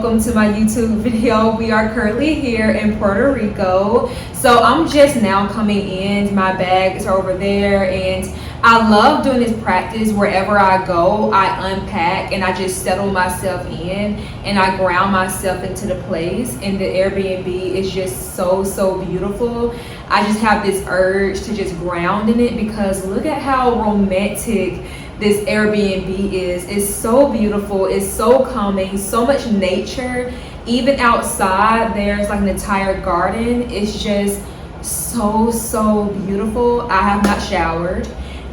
welcome to my YouTube video. We are currently here in Puerto Rico. So I'm just now coming in. My bags are over there, and I love doing this practice. Wherever I go, I unpack and I just settle myself in and I ground myself into the place. And the Airbnb is just so beautiful. I just have this urge to just ground in it because look at how romantic this Airbnb is. It's so beautiful, it's so calming, so much nature. Even outside there's like an entire garden. It's just so beautiful. I have not showered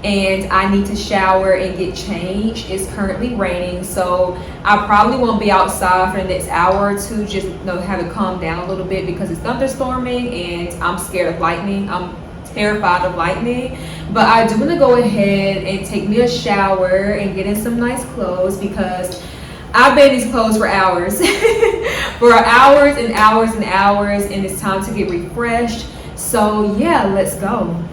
and I need to shower and get changed. It's currently raining, so I probably won't be outside for the next hour or two, just have it calm down a little bit because it's thunderstorming and I'm scared of lightning. I'm terrified of lightning. But I do want to go ahead and take me a shower and get in some nice clothes because I've been in these clothes for hours for hours and hours and hours, and it's time to get refreshed. So yeah, let's go.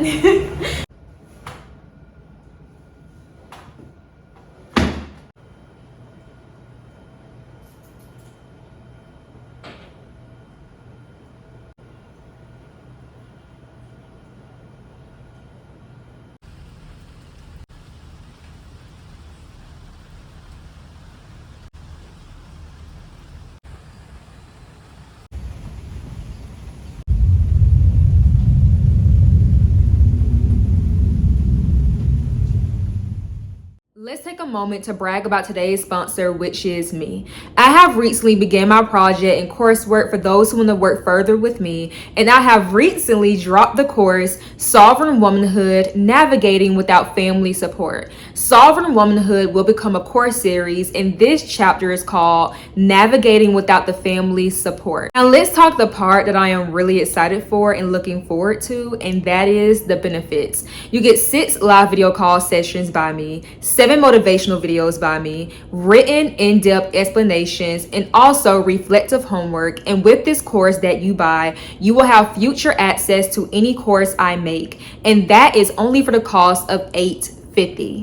Let's take a moment to brag about today's sponsor, which is me. I have recently began my project and coursework for those who want to work further with me, and I have recently dropped the course, Sovereign Womanhood, Navigating Without Family Support. Sovereign Womanhood will become a course series, and this chapter is called Navigating Without the Family Support. Now let's talk the part that I am really excited for and looking forward to, and that is the benefits. You get 6 live video call sessions by me, 7 motivational videos by me, written in-depth explanations, and also reflective homework. And with this course that you buy, you will have future access to any course I make, and that is only for the cost of $8.50.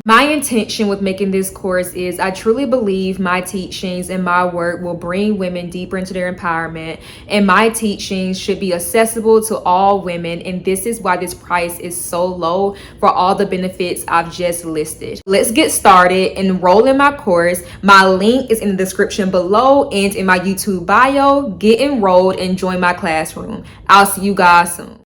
My intention with making this course is I truly believe my teachings and my work will bring women deeper into their empowerment, and my teachings should be accessible to all women, and this is why this price is so low for all the benefits I've just listed. Let's get started. Enroll in my course. My link is in the description below and in my YouTube bio. Get enrolled and join my classroom. I'll see you guys soon.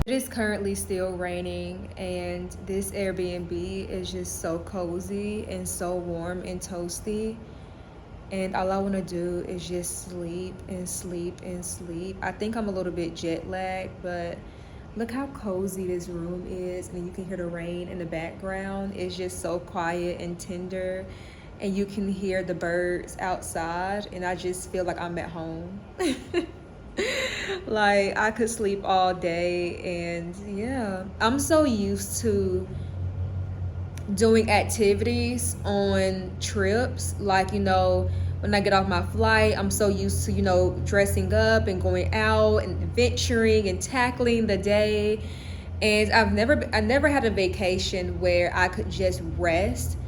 It is currently still raining, and this Airbnb is just so cozy and so warm and toasty, and all I want to do is just sleep and sleep and sleep. I think I'm a little bit jet lagged, but look how cozy this room is, and you can hear the rain in the background. It's just so quiet and tender, and you can hear the birds outside, and I just feel like I'm at home. Like I could sleep all day, and yeah, I'm so used to doing activities on trips. Like, when I get off my flight, I'm so used to, dressing up and going out and venturing and tackling the day. And I never had a vacation where I could just rest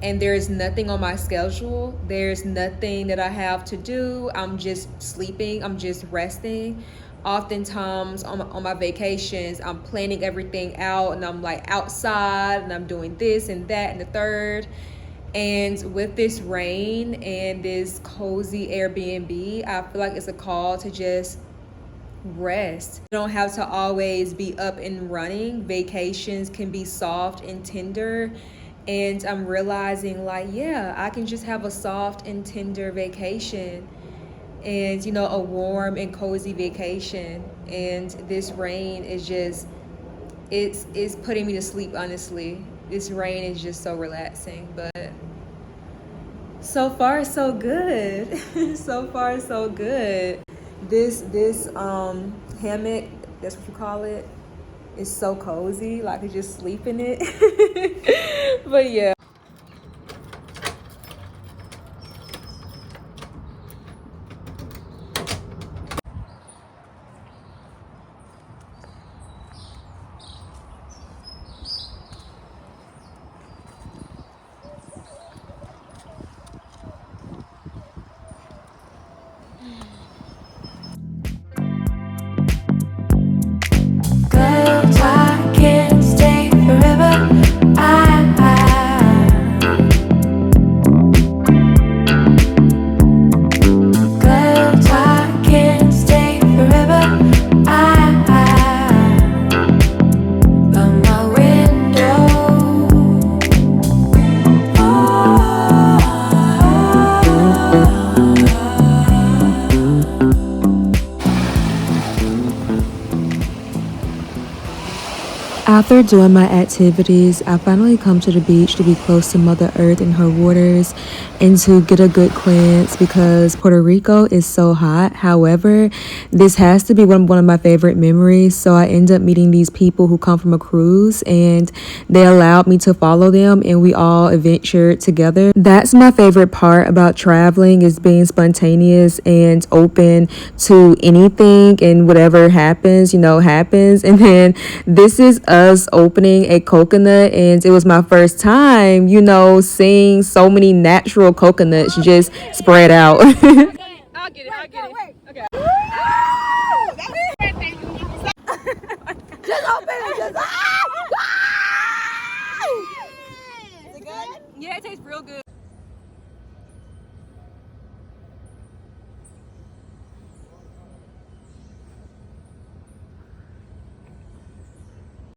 and there's nothing on my schedule. There's nothing that I have to do. I'm just sleeping. I'm just resting. Oftentimes on my vacations, I'm planning everything out, and I'm like outside and I'm doing this and that and the third. And with this rain and this cozy Airbnb, I feel like it's a call to just rest. You don't have to always be up and running. Vacations can be soft and tender. And I'm realizing, like, yeah, I can just have a soft and tender vacation, and a warm and cozy vacation. And this rain is just, it's putting me to sleep, honestly. This rain is just so relaxing. But so far so good. So far so good. This hammock, that's what you call it, is so cozy. Like I could just sleep in it. But yeah. After doing my activities, I finally come to the beach to be close to Mother Earth and her waters and to get a good cleanse because Puerto Rico is so hot. However, this has to be one of my favorite memories. So I end up meeting these people who come from a cruise and they allowed me to follow them and we all adventured together. That's my favorite part about traveling is being spontaneous and open to anything and whatever happens, happens. And then this is us opening a coconut and it was my first time, seeing so many natural coconuts just spread out. I'll get it. Okay. Just open it. Is it good? Yeah, it tastes real good.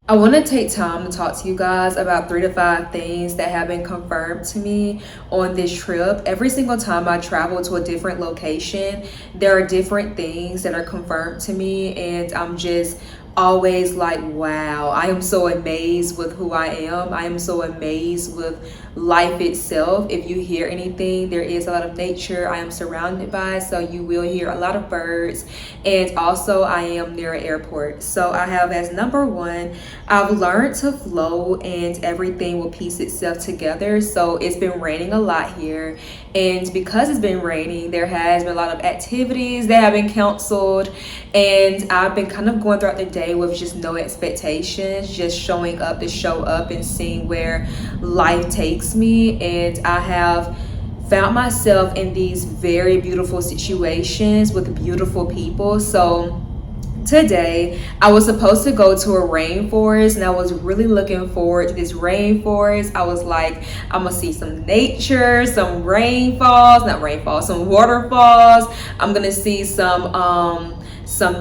I want to take time to talk to you guys about 3 to 5 things that have been confirmed to me on this trip. Every single time I travel to a different location, there are different things that are confirmed to me, and I'm just always like, wow, I am so amazed with who I am. I am so amazed with life itself. If you hear anything, there is a lot of nature I am surrounded by, so you will hear a lot of birds. And also I am near an airport, so I have as number 1, I've learned to flow and everything will piece itself together. So it's been raining a lot here, and because it's been raining, there has been a lot of activities that have been canceled, and I've been kind of going throughout the day with just no expectations, just showing up to show up and seeing where life takes me. And I have found myself in these very beautiful situations with beautiful people. So today I was supposed to go to a rainforest and I was really looking forward to this rainforest. I was like, I'm gonna see some nature, some some waterfalls. I'm gonna see some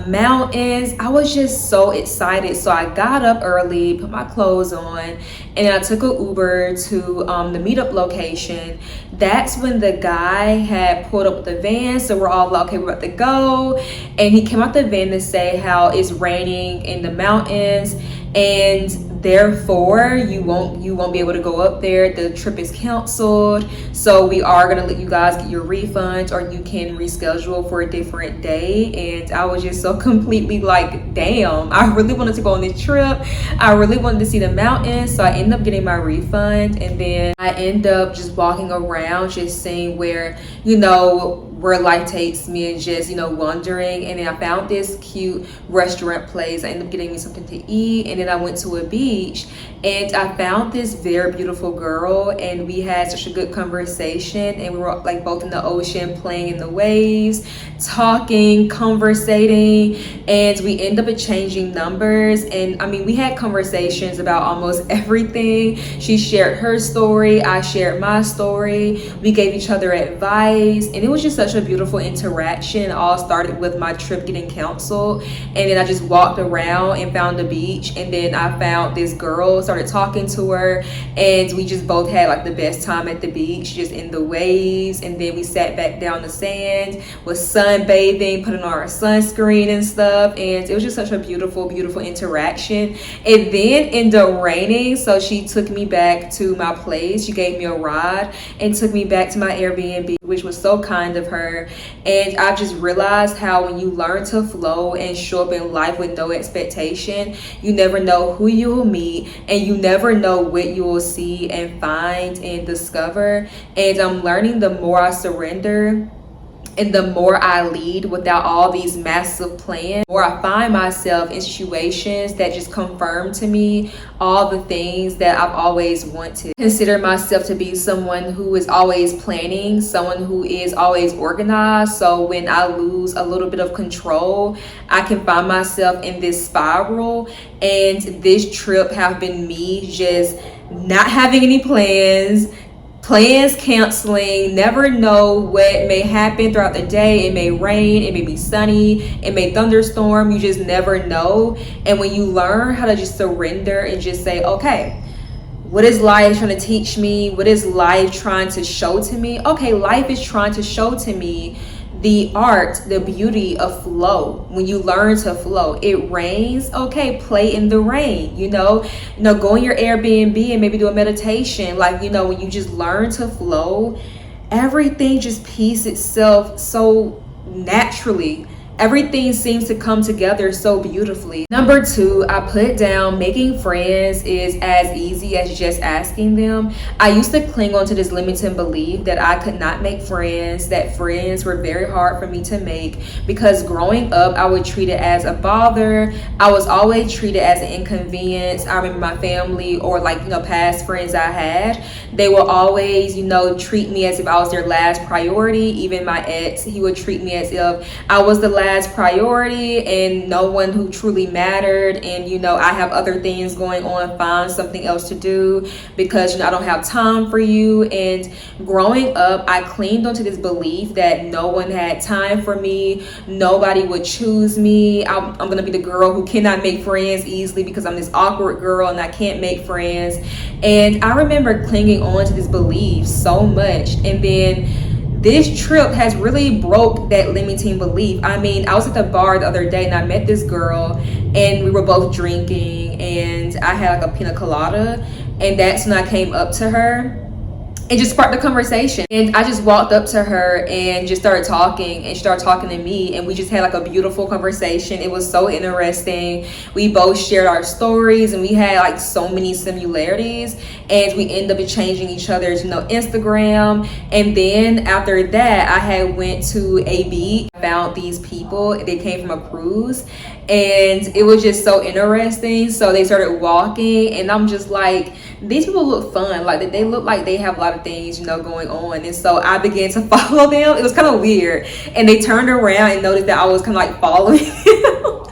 mountains. I was just so excited. So I got up early, put my clothes on, and I took an Uber to the meetup location. That's when the guy had pulled up with the van. So we're all like, okay, we're about to go. And he came out the van to say how it's raining in the mountains and therefore you won't be able to go up there. The trip is canceled, so we are gonna let you guys get your refunds, or you can reschedule for a different day. And I was just so completely like, damn, I really wanted to go on this trip. I really wanted to see the mountains, so I ended up getting my refund. And then I end up just walking around, just seeing where life takes me, and just wondering. And then I found this cute restaurant place. I ended up getting me something to eat, and then I went to a beach and I found this very beautiful girl, and we had such a good conversation, and we were like both in the ocean, playing in the waves, talking, conversating, and we ended up exchanging numbers. And I mean, we had conversations about almost everything. She shared her story, I shared my story, we gave each other advice, and it was just such a beautiful interaction. It all started with my trip getting canceled, and then I just walked around and found the beach, and then I found this girl, started talking to her, and we just both had like the best time at the beach, just in the waves. And then we sat back down the sand, was sunbathing, putting on our sunscreen and stuff, and it was just such a beautiful interaction. It then ended up raining, so she took me back to my place. She gave me a ride and took me back to my Airbnb, which was so kind of her. And I just realized how when you learn to flow and show up in life with no expectation, you never know who you will meet, and you never know what you will see and find and discover. And I'm learning, the more I surrender and the more I lead without all these massive plans, the more I find myself in situations that just confirm to me all the things that I've always wanted. Consider myself to be someone who is always planning, someone who is always organized. So when I lose a little bit of control, I can find myself in this spiral. And this trip have been me just not having any plans canceling, never know what may happen throughout the day. It may rain, it may be sunny, it may thunderstorm, you just never know. And when you learn how to just surrender and just say, okay, what is life trying to teach me? What is life trying to show to me? Okay, life is trying to show to me the art, the beauty of flow. When you learn to flow, it rains, okay, play in the rain, go in your Airbnb and maybe do a meditation. Like, when you just learn to flow, everything just piece itself so naturally. Everything seems to come together so beautifully. Number 2, I put down making friends is as easy as just asking them. I used to cling on to this limiting belief that I could not make friends, that friends were very hard for me to make, because growing up, I would treat it as a bother. I was always treated as an inconvenience. I remember my family or past friends I had, they will always, treat me as if I was their last priority. Even my ex, he would treat me as if I was the last priority and no one who truly mattered, and I have other things going on, find something else to do because I don't have time for you. And growing up, I clinged onto this belief that no one had time for me, nobody would choose me. I'm gonna be the girl who cannot make friends easily because I'm this awkward girl and I can't make friends. And I remember clinging on to this belief so much, and then this trip has really broke that limiting belief. I mean, I was at the bar the other day and I met this girl and we were both drinking, and I had like a pina colada, and that's when I came up to her and just sparked the conversation. And I just walked up to her and just started talking, and she started talking to me, and we just had like a beautiful conversation. It was so interesting. We both shared our stories and we had like so many similarities, and we ended up changing each other's Instagram. And then after that, I had went to a beach, found these people. They came from a cruise, and it was just so interesting. So they started walking and I'm just like, these people look fun, like they look like they have a lot of things going on. And so I began to follow them. It was kind of weird, and they turned around and noticed that I was kind of like following them.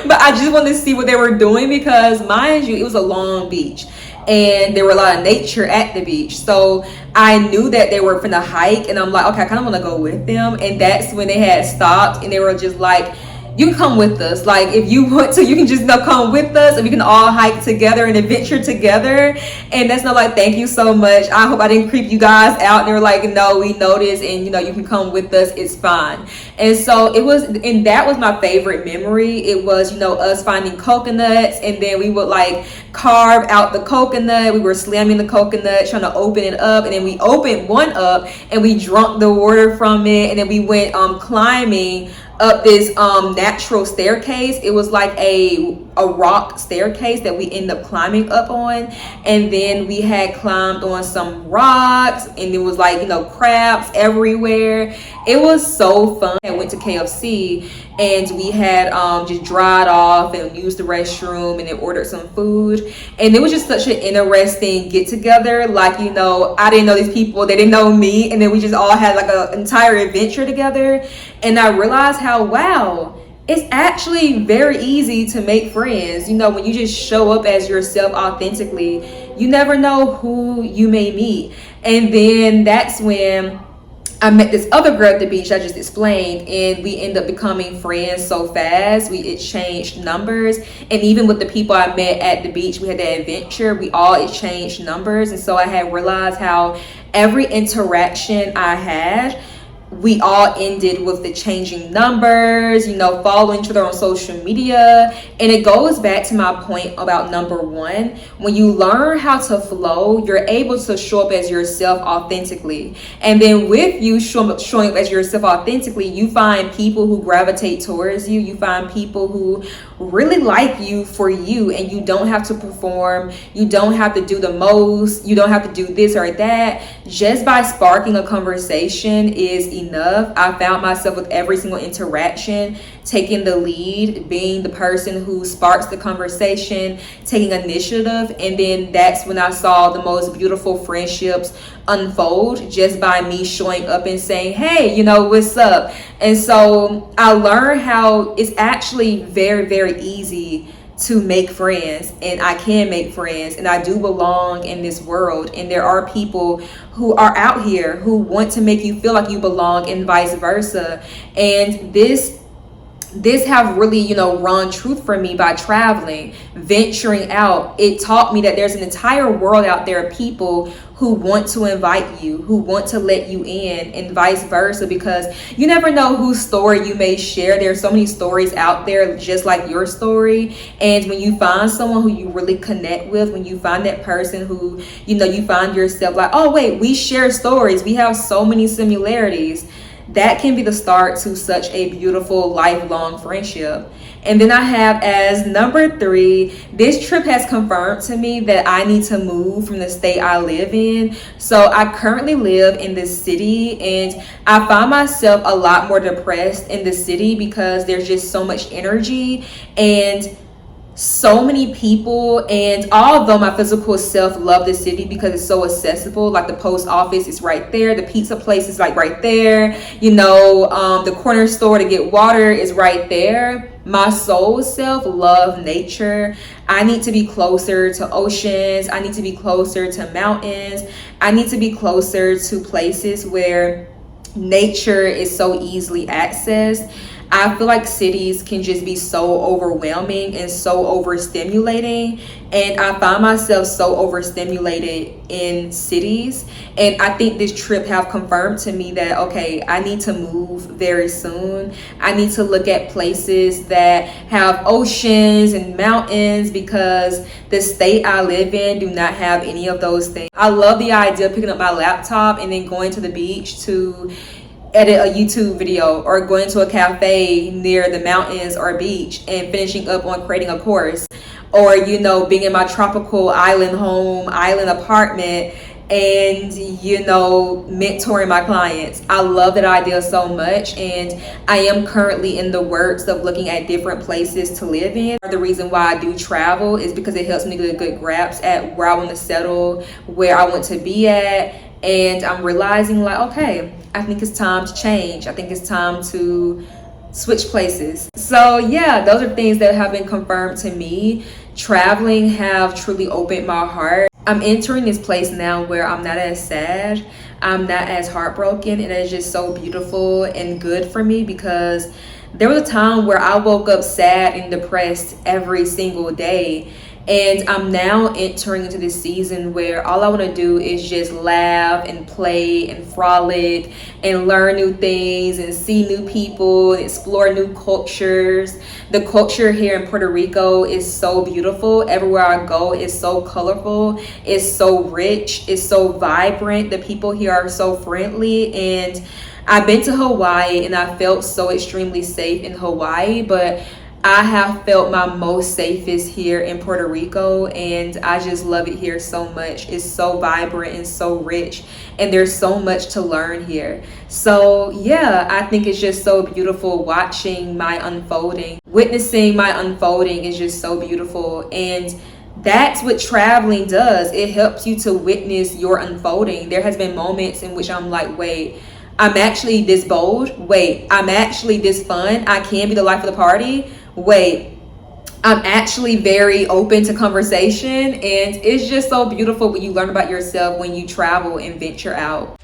But I just wanted to see what they were doing because, mind you, it was a long beach and there were a lot of nature at the beach. So I knew that they were finna hike, and I'm like, okay, I kind of want to go with them. And that's when they had stopped and they were just like, you can come with us. Like, if you want to, you can just come with us and we can all hike together and adventure together. And that's not like, thank you so much, I hope I didn't creep you guys out. And they were like, no, we noticed, and you can come with us, it's fine. And so it was, and that was my favorite memory. It was us finding coconuts, and then we would like carve out the coconut. We were slamming the coconut, trying to open it up, and then we opened one up and we drunk the water from it. And then we went climbing up this natural staircase. It was like a rock staircase that we ended up climbing up on, and then we had climbed on some rocks, and it was like crabs everywhere. It was so fun. I went to KFC and we had just dried off and used the restroom and then ordered some food, and it was just such an interesting get together. Like, I didn't know these people, they didn't know me, and then we just all had like an entire adventure together. And I realized how, wow, it's actually very easy to make friends. When you just show up as yourself authentically, you never know who you may meet. And then that's when I met this other girl at the beach I just explained, and we ended up becoming friends so fast. We exchanged numbers, and even with the people I met at the beach, we had that adventure, we all exchanged numbers. And so I had realized how every interaction I had, we all ended with the changing numbers, following each other on social media. And it goes back to my point about number 1. When you learn how to flow, you're able to show up as yourself authentically. And then with you showing up as yourself authentically, you find people who gravitate towards you. You find people who really like you for you, and you don't have to perform. You don't have to do the most. You don't have to do this or that. Just by sparking a conversation is enough. I found myself with every single interaction taking the lead, being the person who sparks the conversation, taking initiative. And then that's when I saw the most beautiful friendships unfold, just by me showing up and saying, hey, what's up? And so I learned how it's actually very, very easy to make friends, and I can make friends, and I do belong in this world. And there are people who are out here who want to make you feel like you belong, and vice versa. And this have really run truth for me by traveling, venturing out. It taught me that there's an entire world out there of people who want to invite you, who want to let you in, and vice versa, because you never know whose story you may share. There's so many stories out there just like your story. And when you find someone who you really connect with, when you find that person who, you find yourself like, oh wait, we share stories, we have so many similarities, that can be the start to such a beautiful lifelong friendship. And then I have as number 3, this trip has confirmed to me that I need to move from the state I live in. So I currently live in the city, and I find myself a lot more depressed in the city because there's just so much energy and so many people. And although my physical self love the city because it's so accessible, like the post office is right there, the pizza place is like right there, the corner store to get water is right there, my soul self love nature. I need to be closer to oceans, I need to be closer to mountains, I need to be closer to places where nature is so easily accessed. I feel like cities can just be so overwhelming and so overstimulating, and I find myself so overstimulated in cities. And I think this trip have confirmed to me that, okay, I need to move very soon. I need to look at places that have oceans and mountains, because the state I live in do not have any of those things. I love the idea of picking up my laptop and then going to the beach to edit a YouTube video, or going to a cafe near the mountains or beach and finishing up on creating a course, or being in my tropical island home, island apartment, and mentoring my clients. I love that idea so much, and I am currently in the works of looking at different places to live in. The reason why I do travel is because it helps me get a good grasp at where I want to settle, where I want to be at. And I'm realizing like, okay, I think it's time to change. I think it's time to switch places. So yeah, those are things that have been confirmed to me. Traveling have truly opened my heart. I'm entering this place now where I'm not as sad, I'm not as heartbroken, and it's just so beautiful and good for me, because there was a time where I woke up sad and depressed every single day. And I'm now entering into this season where all I want to do is just laugh and play and frolic and learn new things and see new people and explore new cultures. The culture here in Puerto Rico is so beautiful. Everywhere I go, it's so colorful, it's so rich, it's so vibrant. The people here are so friendly. And I've been to Hawaii and I felt so extremely safe in Hawaii, but I have felt my most safest here in Puerto Rico, and I just love it here so much. It's so vibrant and so rich, and there's so much to learn here. So yeah, I think it's just so beautiful watching my unfolding. Witnessing my unfolding is just so beautiful, and that's what traveling does. It helps you to witness your unfolding. There has been moments in which I'm like, wait, I'm actually this bold. Wait, I'm actually this fun. I can be the life of the party. Wait, I'm actually very open to conversation. And it's just so beautiful when you learn about yourself when you travel and venture out.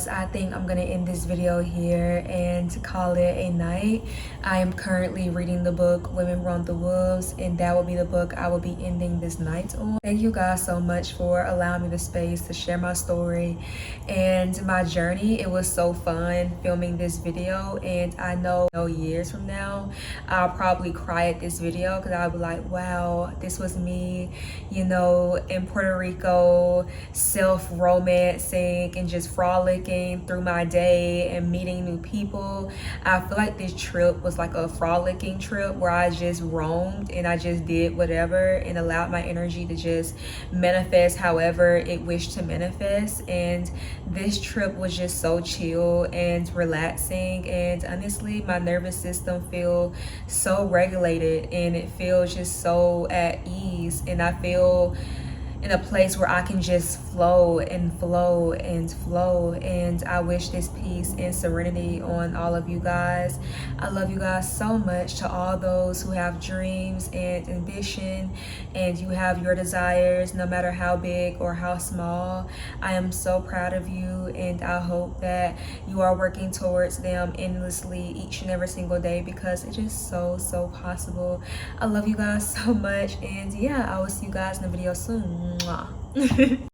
I think I'm gonna end this video here and call it a night. I am currently reading the book Women Run the Wolves, and that will be the book I will be ending this night on. Thank you guys so much for allowing me the space to share my story and my journey. It was so fun filming this video, and I know years from now I'll probably cry at this video because I'll be like, wow, this was me, in Puerto Rico, self-romancing and just frolicking getting through my day and meeting new people. I feel like this trip was like a frolicking trip where I just roamed and I just did whatever and allowed my energy to just manifest however it wished to manifest. And this trip was just so chill and relaxing, and honestly my nervous system feels so regulated and it feels just so at ease, and I feel in a place where I can just flow and flow and flow. And I wish this peace and serenity on all of you guys. I love you guys so much. To all those who have dreams and ambition and you have your desires, no matter how big or how small, I am so proud of you, and I hope that you are working towards them endlessly each and every single day, because it's just so possible. I love you guys so much, and yeah, I will see you guys in the video soon. Mwah.